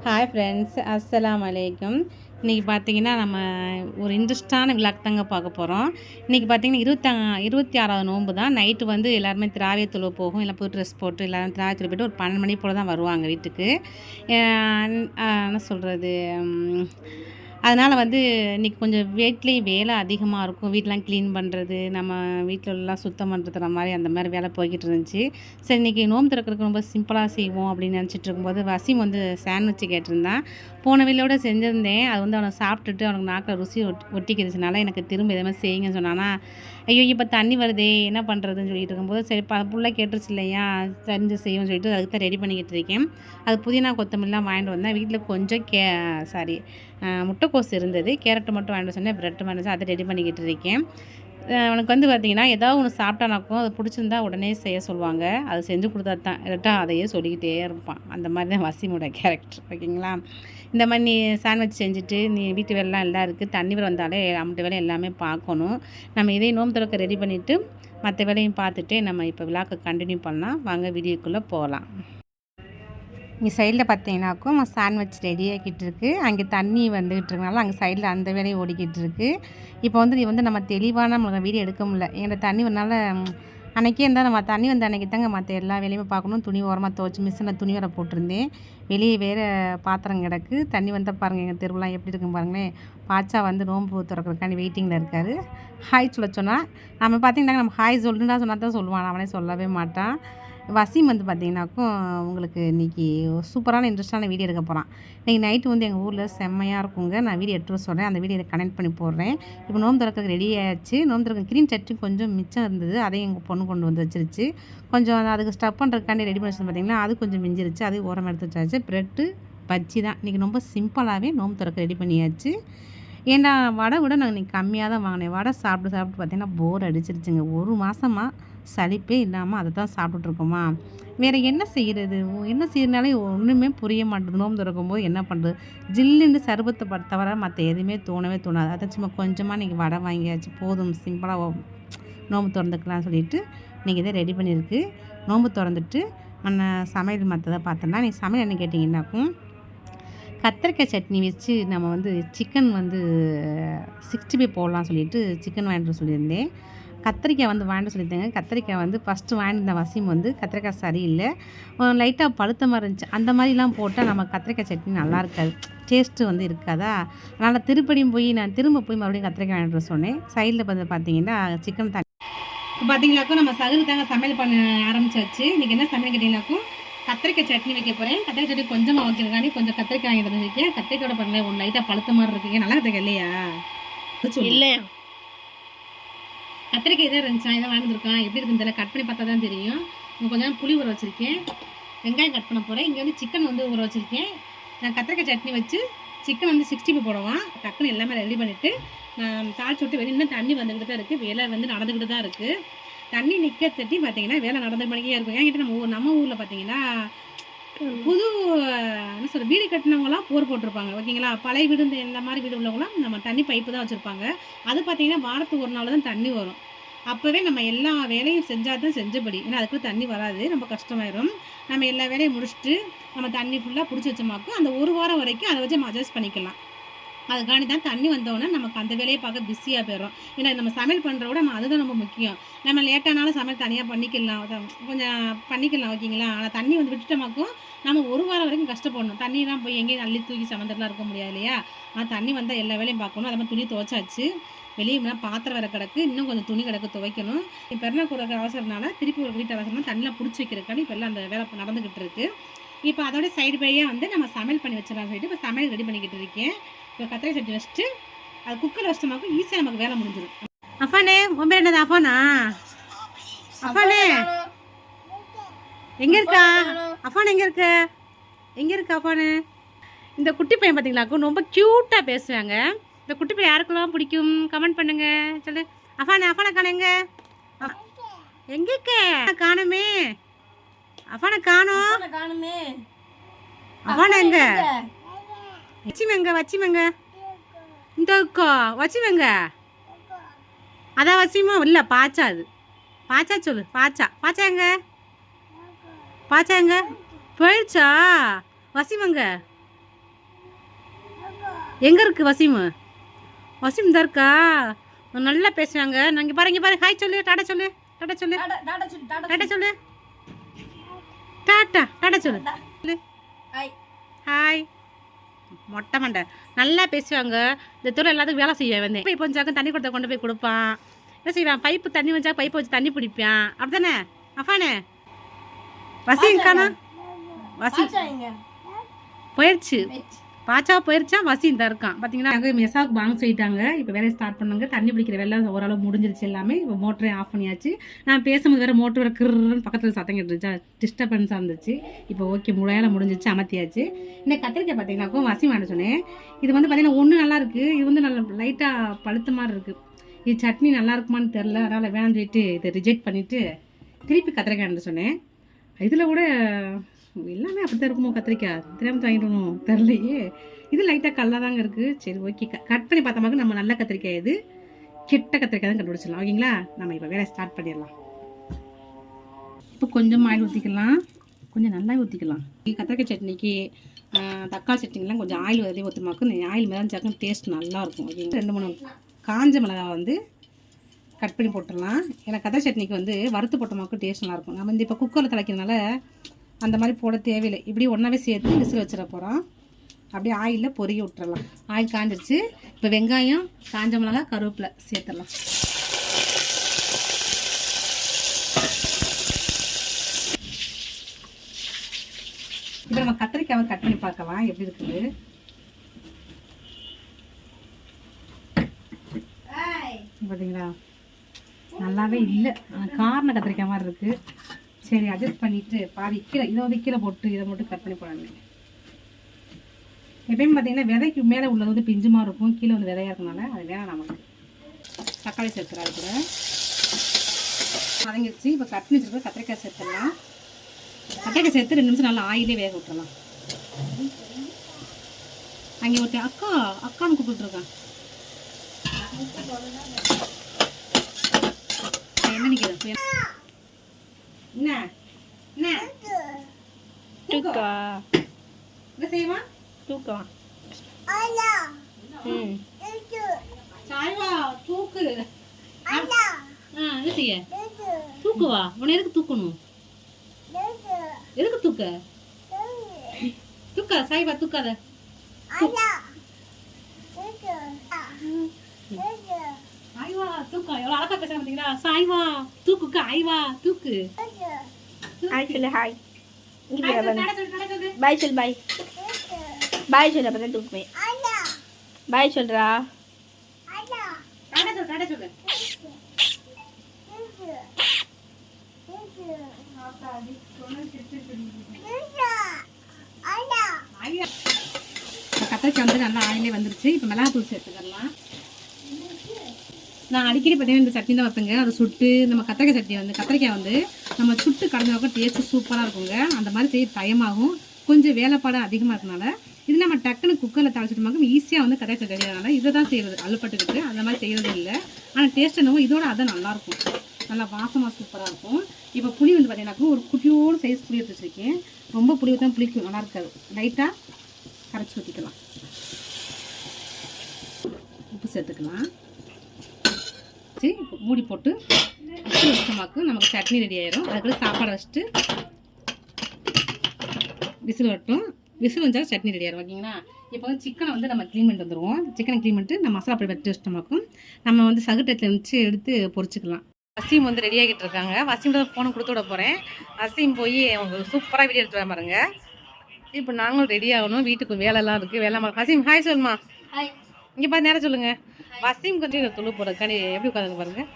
Hi friends, அஸ்ஸலாமு அலைக்கும். இன்றைக்கி பார்த்தீங்கன்னா நம்ம ஒரு இன்ட்ரெஸ்டான விளாக் தாங்க பார்க்க போகிறோம். இன்றைக்கி பார்த்தீங்கன்னா 26வது நோன்பு தான். நைட்டு வந்து எல்லாருமே திராவிய தொழுவ போகும், இல்லை புது ட்ரெஸ் போட்டு எல்லோரும் திராவிய தொழுவ போய்ட்டு ஒரு 12 மணி போல் தான் வருவாங்க வீட்டுக்கு. என்ன சொல்கிறது, அதனால் வந்து இன்றைக்கி கொஞ்சம் வீட்லேயும் வேலை அதிகமாக இருக்கும். வீட்டெலாம் க்ளீன் பண்ணுறது, நம்ம வீட்டிலலாம் சுத்தம் பண்ணுறது அந்த மாதிரி வேலை போய்கிட்டு இருந்துச்சு. சரி, இன்றைக்கி நோன்பு திறக்கிறதுக்கு ரொம்ப சிம்பிளாக செய்வோம் அப்படின்னு நினச்சிட்டு இருக்கும்போது வசீம் வந்து சாண்ட்விச் கேட்டிருந்தான். போன வெள்ளையோட செஞ்சுருந்தேன். அது வந்து அவனை சாப்பிட்டுட்டு அவனுக்கு நாக்கில் ருசி ஒட்டிக்கிறதுனால எனக்கு திரும்ப எதுவுமே செய்யுங்கன்னு சொன்னானா. ஐயோ, இப்போ தண்ணி வருதே என்ன பண்ணுறதுன்னு சொல்லிட்டு இருக்கும்போது, சரி புள்ள கேட்டுருச்சு இல்லையா, செஞ்சு செய்வோம்னு சொல்லிட்டு அதுக்கு தான் ரெடி பண்ணிக்கிட்டு இருக்கேன். அது புதினா கொத்தமல்லாம் வாங்கிட்டு வந்தேன். வீட்டில் கொஞ்சம் முட்டைக்கோஸ் இருந்தது, கேரட்டு மட்டும் வாங்கிட்டு சொன்னேன், ப்ரெட்டு வாங்கிட்டு அதை ரெடி பண்ணிக்கிட்டு இருக்கேன். அவனுக்கு வந்து பார்த்திங்கன்னா ஏதாவது ஒன்று சாப்பிட்டானாக்கும் அது பிடிச்சிருந்தா உடனே செய்ய சொல்லுவாங்க. அது செஞ்சு கொடுத்தா தான், இல்லாட்டா அதையே சொல்லிக்கிட்டே இருப்பான். அந்த மாதிரி தான் வசீமோட கேரக்டர், ஓகேங்களா. இந்த மாதிரி நீ சாண்ட்விச் செஞ்சுட்டு நீ வீட்டு வேலைலாம் எல்லாம் இருக்குது, தண்ணி வந்தாலே நம்மகிட்ட வேலை எல்லாமே பார்க்கணும். நம்ம இதே நோம்பு திறக்க ரெடி பண்ணிவிட்டு மற்ற வேலையும் பார்த்துட்டு நம்ம இப்போ விழாக்க கண்டினியூ பண்ணலாம். வாங்க வீடியோக்குள்ளே போகலாம். இங்கே சைடில் பார்த்தீங்கன்னாக்கும் சாண்ட்விச் ரெடி ஆகிக்கிட்டு இருக்குது. அங்கே தண்ணி வந்துக்கிட்டு இருக்கனால அங்கே சைடில் அந்த வேலையை ஓடிக்கிட்டு இருக்குது. இப்போ வந்து இது வந்து நம்ம தெளிவான நம்மளுக்கு வீடியோ எடுக்க முடியல. எங்கள் தண்ணி வந்தனால அன்றைக்கே இருந்தால் நம்ம தண்ணி வந்த அன்றைக்கி தாங்க மற்ற எல்லா வேலையுமே பார்க்கணும். துணி ஓரமாக துவைச்சி மிஷினில் துணி வர போட்டிருந்தேன். வெளியே வேறு பாத்திரம் கிடக்கு. தண்ணி வந்தால் பாருங்கள் எங்கள் தெருவெலாம் எப்படி இருக்குன்னு பாருங்களேன். பாச்சா வந்து நோன்பு திறக்கிறதுக்காண்டி வெயிட்டிங்கில் இருக்கார். ஹாய் சொல்ல சொன்னால் நம்ம பார்த்திங்கன்னா நம்ம ஹாய் சொல்லுன்னா சொன்னால் தான் சொல்லுவான், அவனே சொல்லவே மாட்டான். வசீம் வந்து பார்த்திங்கனாக்கும் உங்களுக்கு இன்றைக்கி சூப்பரான இன்ட்ரெஸ்டான வீடியோ எடுக்க போகிறான். இன்றைக்கி நைட்டு வந்து எங்கள் ஊரில் செம்மையாக இருக்குங்க. நான் வீடியோ எடுத்து சொல்கிறேன், அந்த வீடியோ கனெக்ட் பண்ணி போடுறேன். இப்போ நோம்பு திறக்கிறதுக்கு ரெடி ஆகிடுச்சு. நோம்பு திறக்க க்ரீன் சட்னி கொஞ்சம் மிச்சம் இருந்தது, அதையும் எங்கள் பொண்ணு கொண்டு வந்து வச்சிருச்சு. கொஞ்சம் அதுக்கு ஸ்டப் பண்ணுறதுக்காண்டி ரெடி பண்ணி வச்சு பார்த்திங்கன்னா அது கொஞ்சம் மிஞ்சிருச்சு, அது ஓரம் எடுத்து வச்சாச்சு. ப்ரெட்டு பஜ்ஜி தான் இன்றைக்கி ரொம்ப சிம்பிளாகவே நோம்பு திறக்க ரெடி பண்ணியாச்சு. ஏன்னா வடை விட நாங்கள் இன்றைக்கி கம்மியாக தான் வாங்கினேன். வடை சாப்பிட்டு பார்த்திங்கன்னா போர் அடிச்சிருச்சுங்க. ஒரு மாதமாக சலிப்பே இல்லாமல் அதை தான் சாப்பிட்டுட்ருக்கோமா. வேறு என்ன செய்கிறது, என்ன செய்யறதுனாலே ஒன்றுமே புரிய மாட்டேது. நோம்பு திறக்கும்போது என்ன பண்ணுறது, ஜில்லுன்னு சர்பத்தை தவிர மற்ற எதுவுமே தோணாது. அதை சும்மா கொஞ்சமாக இன்றைக்கி வடை வாங்கியாச்சு, போதும் சிம்பிளாக நோம்பு திறந்துக்கலாம்னு சொல்லிட்டு இன்றைக்கி இதை ரெடி பண்ணியிருக்கு. நோம்பு திறந்துட்டு சமையல் மற்றதை பார்த்தோன்னா இன்றைக்கி சமையல் என்ன கேட்டிங்கன்னாக்கும் கத்திரிக்காய் சட்னி வச்சு நம்ம வந்து சிக்கன் வந்து 65 போடலாம் சொல்லிட்டு சிக்கன் வாங்கிட்டு சொல்லியிருந்தேன். கத்திரிக்காய் வந்து வாங்கிட்டு சொல்லியிருந்தேங்க. கத்திரிக்காய் வந்து ஃபஸ்ட்டு வாங்கியிருந்த வசீம் வந்து கத்திரிக்காய் சரியில்லை, லைட்டாக பழுத்த மாதிரி இருந்துச்சு. அந்த மாதிரிலாம் போட்டால் நம்ம கத்திரிக்காய் சட்னி நல்லா இருக்காது, டேஸ்ட்டு வந்து இருக்காதா. அதனால் நான் திரும்ப போய் மறுபடியும் கத்திரிக்காய் வாங்கிட்டு சொன்னேன். சைடில் வந்து பார்த்தீங்கன்னா சிக்கன் தண்ணி பார்த்தீங்கன்னாக்கும் நம்ம சகுதி தாங்க சமையல் பண்ண ஆரம்பிச்சாச்சு. இன்றைக்கி என்ன சமையல் கேட்டிங்கனாக்கும் கத்திரிக்காய் சட்னி வைக்க போகிறேன். கத்திரிக்காய் சட்னி கொஞ்சமாக வைக்கிறதுக்காண்டி கொஞ்சம் கத்திரிக்காய் வாங்கிட்டு வைக்க. கத்திரிக்காயோட பாருங்களேன் ஒன்று லைட்டாக பழுத்த மாதிரி இருக்குங்க. நல்லா கத்திரிக்காய் இல்லையா? இல்லையா, கத்திரிக்காய் இதாக இருந்துச்சா, இதை வாங்கியிருக்கான். எப்படி இருக்குன்னு தெரியல, கட் பண்ணி பார்த்தா தான் தெரியும். இங்கே கொஞ்சம் புளி ஊற வச்சுருக்கேன், வெங்காயம் கட் பண்ண போகிறேன். இங்கே வந்து சிக்கன் வந்து ஊற வச்சுருக்கேன். நான் கத்திரிக்காய் சட்னி வச்சு சிக்கன் வந்து 65 போடுவான். டக்குன்னு எல்லாமே ரெடி பண்ணிவிட்டு நான் தாளிச்சு விட்டு வெளியே தண்ணி வந்துக்கிட்டு தான் இருக்குது, வேலை வந்து நடந்துக்கிட்டு தான் இருக்குது. தண்ணி நிற்க தட்டி பார்த்தீங்கன்னா வேலை நடந்த மணிக்கே இருக்கும். என்கிட்ட நம்ம ஊரில் பார்த்தீங்கன்னா புது என்ன சொல்ற வீடு கட்டினவங்களாம் போர் போட்டிருப்பாங்க, ஓகேங்களா. பழைய வீடு இந்த மாதிரி வீடு உள்ளவங்களாம் நம்ம தண்ணி பைப்பு தான் வச்சுருப்பாங்க. அது பார்த்தீங்கன்னா வாரத்துக்கு ஒரு நாள் தான் தண்ணி வரும். அப்போவே நம்ம எல்லா வேலையும் செஞ்சால் தான் செஞ்சபடி, ஏன்னா அதுக்குள்ள தண்ணி வராது, ரொம்ப கஷ்டமாயிடும். நம்ம எல்லா வேலையும் முடிச்சுட்டு நம்ம தண்ணி ஃபுல்லாக பிடிச்சி வச்சோமாக்கும் அந்த ஒரு வாரம் வரைக்கும் அதை வச்சு நம்ம அட்ஜஸ்ட் பண்ணிக்கலாம். அதுக்காண்டி தான் தண்ணி வந்தோடனே நமக்கு அந்த வேலையை பார்க்க பிஸியாக போயிடும். ஏன்னா நம்ம சமையல் பண்ணுற விட அதுதான் ரொம்ப முக்கியம். நம்ம லேட்டானாலும் சமையல் தனியாக பண்ணிக்கலாம், கொஞ்சம் பண்ணிக்கலாம், ஓகேங்களா. ஆனால் தண்ணி வந்து விட்டுட்டோமாக்கும் நம்ம ஒரு வாரம் வரைக்கும் கஷ்டப்படணும். தண்ணியெலாம் போய் எங்கேயும் அள்ளி தூக்கி சமந்துட்டுலாம் இருக்க முடியாது இல்லையா. ஆனால் தண்ணி வந்தால் எல்லா வேலையும் பார்க்கணும். அது மாதிரி துணி துவைச்சாச்சு, வெளியே பாத்திரம் வேறு கிடக்கு, இன்னும் கொஞ்சம் துணி கிடக்கு துவைக்கணும். இப்போ பெருனா கூட அவசரனால திருப்பி ஒரு வீட்டு அவசரமாக தண்ணிலாம் பிடிச்சி வைக்கிறதுக்காண்டி இப்போ எல்லாம் அந்த வேலை நடந்துக்கிட்டு இருக்குது. இப்போ அதோட சைடு பையாக வந்து நம்ம சமையல் பண்ணி வச்சிடலாம் சொல்லிட்டு இப்போ சமையல் ரெடி பண்ணிக்கிட்டு இருக்கேன். இப்போ கத்திரிக்காய் சட்னி வச்சுட்டு அது குக்கர் வச்சிட்டோமாக்கும் ஈஸியாக நமக்கு வேலை முடிஞ்சிடும். அஃபானே உன் என்னது அஃபானா? அஃபானே எங்கே இருக்கா? அஃபான் எங்கே இருக்கா அஃபானு? இந்த குட்டி பையன் பார்த்தீங்களாக்கும் ரொம்ப க்யூட்டாக பேசுவாங்க. இந்த குட்டி பையன் யாருக்கெல்லாம் பிடிக்கும் கமெண்ட் பண்ணுங்க சொல்லு. அஃபானை காணுங்க, எங்கே காணுமே, அஃபானை காணுமே. அஃபானை எங்க வச்சிமங்க இந்த இருக்கோ வச்சிமங்க, அதான் வசிமா இல்லை பாச்சா, அது பாச்சா சொல்லு. பாச்சா எங்க போயிடுச்சா? வசிமங்க எங்கே இருக்குது வசீம்? வசீம் தான் இருக்கா? நல்லா பேசுவாங்க. நாங்கள் பாருங்க ஹாய் சொல்லு, டாடா சொல்லு, டாடா சொல்லு, டாடா சொல்லு, டாடா சொல்லு, ஹாய். மொட்டை மண்டை நல்லா பேசுவாங்க. இந்த தூரம் எல்லாத்துக்கும் வேலை செய்வேன். வந்து இப்போ கொஞ்சம் தண்ணி கொடுத்த கொண்டு போய் கொடுப்பான். என்ன செய்வான்? பைப்பு தண்ணி வச்சா பைப்பை வச்சு தண்ணி பிடிப்பான். அப்படித்தானே அஃபானே? வசீம் காணா? வசீம் போயிடுச்சு. பாச்சா போயிடுச்சா? வசீம் தான் இருக்கான். பார்த்தீங்கன்னா நாங்கள் மெசாவுக்கு வாங்க சொல்லிட்டாங்க. இப்போ வேலையை ஸ்டார்ட் பண்ணுங்க. தண்ணி பிடிக்கிற வேலை ஓரளவு முடிஞ்சிருச்சு எல்லாமே. இப்போ மோட்டரே ஆஃப் பண்ணியாச்சு. நான் பேசும்போது வேறு மோட்டர் வேறு கிருன்னு பக்கத்தில் சத்தம் கேட்டுருச்சா, டிஸ்டர்பன்ஸாக இருந்துச்சு. இப்போ ஓகே முழையால முடிஞ்சிச்சு, அமர்த்தியாச்சு. இந்த கத்திரிக்காய் பார்த்தீங்கன்னாக்கும் வசீம் வாங்க சொன்னேன். இது வந்து பார்த்தீங்கன்னா ஒன்று நல்லா இருக்குது, இது வந்து நல்லா லைட்டாக பழுத்த மாதிரி இருக்குது. இது சட்னி நல்லா இருக்குமான்னு தெரில, அதனால் வேணாம்னு சொல்லிட்டு இதை ரிஜெக்ட் பண்ணிவிட்டு திருப்பி கத்திரிக்காய்னு சொன்னேன். இதில் கூட எல்லாமே அப்படித்தான் இருக்குமோ கத்திரிக்காய், தெரியாமல் வாங்கிடணும் தெரிலையே. இது லைட்டாக கல்லாக தாங்க இருக்குது. சரி ஓகே, கட் பண்ணி பார்த்தோமாக்கு நம்ம நல்ல கத்திரிக்காய் இது, கெட்ட கத்திரிக்காய் தான் கண்டுபிடிச்சிடலாம். ஓகேங்களா? நம்ம இப்போ வேலை ஸ்டார்ட் பண்ணிடலாம். இப்போ கொஞ்சம் ஆயில் ஊற்றிக்கலாம், கொஞ்சம் நல்லா ஊற்றிக்கலாம். கத்திரிக்காய் சட்னிக்கு தக்காளி சட்னிக்கெலாம் கொஞ்சம் ஆயில் வதே ஊற்றுமாக்கும் இந்த ஆயில் மிதஞ்சாக்கும் டேஸ்ட் நல்லாயிருக்கும். ஓகேங்களா? 2-3 காஞ்ச மிளகா வந்து கட் பண்ணி போட்டுடலாம். ஏன்னா கத்திரி சட்னிக்கு வந்து வறுத்து போட்டோமாக்கும் டேஸ்ட் நல்லாயிருக்கும். நம்ம வந்து இப்போ குக்கரில் திளைக்கிறதுனால அந்த மாதிரி போட தேவையில்லை. இப்படி ஒன்றாவே சேர்த்து விசில் வச்சிட போகிறோம். அப்படியே ஆயிலில் பொரிய விட்டுறலாம். ஆயில் காஞ்சிருச்சு. இப்போ வெங்காயம், காஞ்ச மிளகா, கருவேப்பிலை சேர்த்துடலாம். இப்போ நம்ம கத்திரிக்காவை கட் பண்ணி பார்க்கலாம் எப்படி இருக்குது. பார்த்தீங்களா? நல்லாவே இல்லை, காரண கத்திரிக்காய் மாதிரி இருக்குது. சரி அட்ஜஸ்ட் பண்ணிவிட்டு பாதி கீரை இதை வந்து கீரை போட்டு இதை மட்டும் கட் பண்ணி போடாங்க. எப்பயுமே பார்த்தீங்கன்னா விதைக்கு மேலே உள்ளது வந்து பிஞ்சுமாக இருக்கும், கீழே வந்து விதையாக இருக்கனால அது வேணாம். நமக்கு தக்காளி சேர்த்துறா கூட வதங்கிடுச்சு. இப்போ கட் பண்ணி வச்சுருக்கோம் கத்திரிக்காய் சேர்த்துடலாம். கத்திரிக்காய் சேர்த்து 2 நிமிஷம் நல்லா ஆயிலே வேக விட்டுறலாம். அங்கே ஒருத்தர் அக்கான்னு கூப்பிட்டுருக்கான். என்ன நிற்கிறேன் என்ன செய்வா தூக்கவா சாய்வா தூக்கு என்ன செய்ய தூக்குவா? உன்னை எதுக்கு தூக்கணும்? எதுக்கு தூக்க சாய்வா தூக்காத. சாய்வா தூக்கா எவ்வளோ அழகா பேச மாட்டீங்களா? சாய்வா தூக்குக்கா ஐவா தூக்கு. ஹாய் சொல்லு. ஹாய் பாய் சொல்லு. பாய் பாய் சொல்லு. அப்போ தான் தூக்குவேன். பாய் சொல்றா. சொல்லு. கத்திரிக்காய் வந்து நல்லா ஆயிலே வந்துருச்சு. இப்போ மிளகாத்தூள் சேர்த்துக்கலாம். நான் அடிக்கடி பார்த்தீங்கன்னா இந்த சட்னி தான் வைப்பேங்க. அது சுட்டு நம்ம கத்திரிக்காய் சட்னி வந்து கத்திரிக்காய் வந்து நம்ம சுட்டு கடைஞ்சாக்க டேஸ்ட்டு சூப்பராக இருக்குங்க. அந்த மாதிரி செய்ய டைமாகும், கொஞ்சம் வேலைப்பாடு அதிகமாக இருக்கனால இது நம்ம டக்குன்னு குக்கரில் தாளிச்சிட்டோமாக்கும் ஈஸியாக வந்து கத்திரிக்காய் தெரியாதனால இதை தான் செய்கிறது. அள்ளுப்பட்டுக்கிட்டு அந்த மாதிரி செய்கிறது இல்லை. ஆனால் டேஸ்ட் என்னவோ இதோட அதான் நல்லாயிருக்கும், நல்லா வாசமாக சூப்பராக இருக்கும். இப்போ புளி வந்து பார்த்தீங்கன்னாக்கும் ஒரு குட்டியோடு சைஸ் புளி எடுத்து வச்சுருக்கேன். ரொம்ப புளி ஊற்றாமல் புளிக்கும் நல்லா இருக்காது. லைட்டாக கரைச்சி ஊற்றிக்கலாம். உப்பு சேர்த்துக்கலாம். இப்போ மூடி போட்டு விசில் வச்சோமாக்கு நமக்கு சட்னி ரெடி ஆயிரும். அதுக்குள்ள சாப்பாடை வச்சுட்டு விசில் வரட்டும். விசில் வந்தால் சட்னி ரெடி ஆயிரும். ஓகேங்களா? இப்போ வந்து சிக்கனை வந்து நம்ம க்ளீன் பண்ணிட்டு வந்துடுவோம். சிக்கனை க்ளீன் பண்ணிட்டு நம்ம மசாலா அப்படி வெட்டி வச்சிட்டோமாக்கும் நம்ம வந்து சகுட்டத்தில் வச்சு எடுத்து பொரிச்சிக்கலாம். வசீம் வந்து ரெடி ஆகிட்டு இருக்காங்க. வசீம் தான் ஃபோனை கொடுத்து விட போகிறேன். வசீம் போய் அவங்க சூப்பராக வீடியோ எடுத்து வர பாருங்க. இப்போ நாங்களும் ரெடி ஆகணும். வீட்டுக்கு வேலைலாம் இருக்குது. வேலை வசீம் ஹாய் சொல்லுமா. ஹாய். இங்கே பார்த்து நேரம் சொல்லுங்கள். வசீம் கொஞ்சம் தொழு போகிறதுக்காண்டி எப்படி உட்காந்து பாருங்கள்.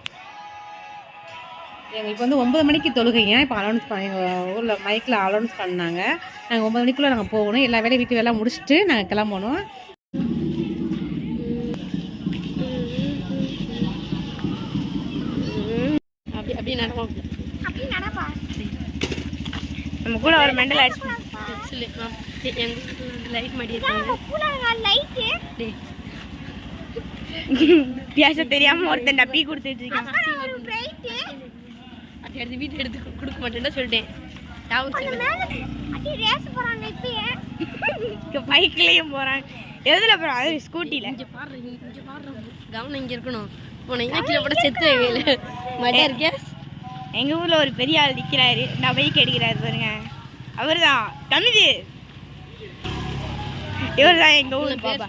எங்கள் இப்போ வந்து 9 மணிக்கு தொழுகைங்க. இப்போ அலௌன்ஸ் எங்கள் ஊரில் மைக்கில் அலௌன்ஸ் பண்ணாங்க. நாங்கள் 9 மணிக்குள்ளே நாங்கள் போகணும். எல்லா வேலையும் வீட்டு வேலை முடிச்சுட்டு நாங்கள் கிளம்பணும். அப்படி அப்படி நடப்போம். நம்ம கூட ஒரு மெண்டல் ஆயிடுச்சு. எங்கள் லைட் மாடி பேச தெரியாம ஒருத்தன் டப்பி கொடுத்துட்டு இருக்கேன். அப்படி எடுத்து வீட்டு எடுத்து கொடுக்க மாட்டேன்னு சொல்லிட்டேன். பைக்லயும் போறான். எதுல போகிறோம்? அது ஸ்கூட்டியில். இங்கே பாடுறோம் கவனம் இங்கே இருக்கணும். போனீங்கன்னா கீழே போட செத்து வேலை மட்டர் கேஸ். எங்கள் ஊரில் ஒரு பெரிய ஆள் நிற்கிறாரு, நான் பைக் எடுக்கிறாரு பாருங்க. அவர் தான் தமிழ். இவர் தான் எங்கள் ஊர் பாப்பா.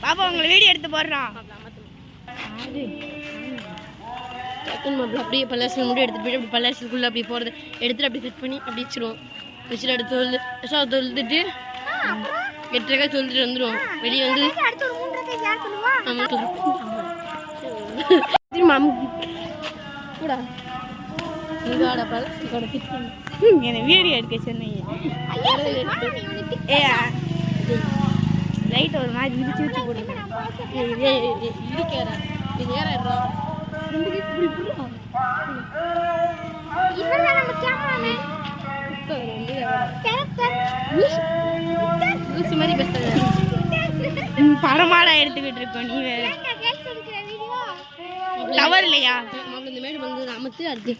பாப்பா உங்களை வீடியோ எடுத்து போடுறான். அப்படியே பல்லாசில் முடி எடுத்துட்டு போயிட்டு அப்படி பல்லாசிலுக்குள்ளே அப்படி போகிறது எடுத்துட்டு அப்படி கட் பண்ணி அப்படி வச்சிருவோம். வச்சுட்டு அடுத்து தொழுதுட்டு 8:30 சொல்லிட்டு வந்துடுவோம். வெளியே வந்து கூட என்னை வீடியோ எடுக்க சொன்னீங்க. ஏ லைட் ஒரு மாதிரி விரிச்சு விரிச்சு போடுங்க. படமாடா எடுத்துக்கிட்டு இருக்கோம். நீ வேற டவர் இல்லையா? இந்த மேடு வந்து அமர்த்து அடுத்து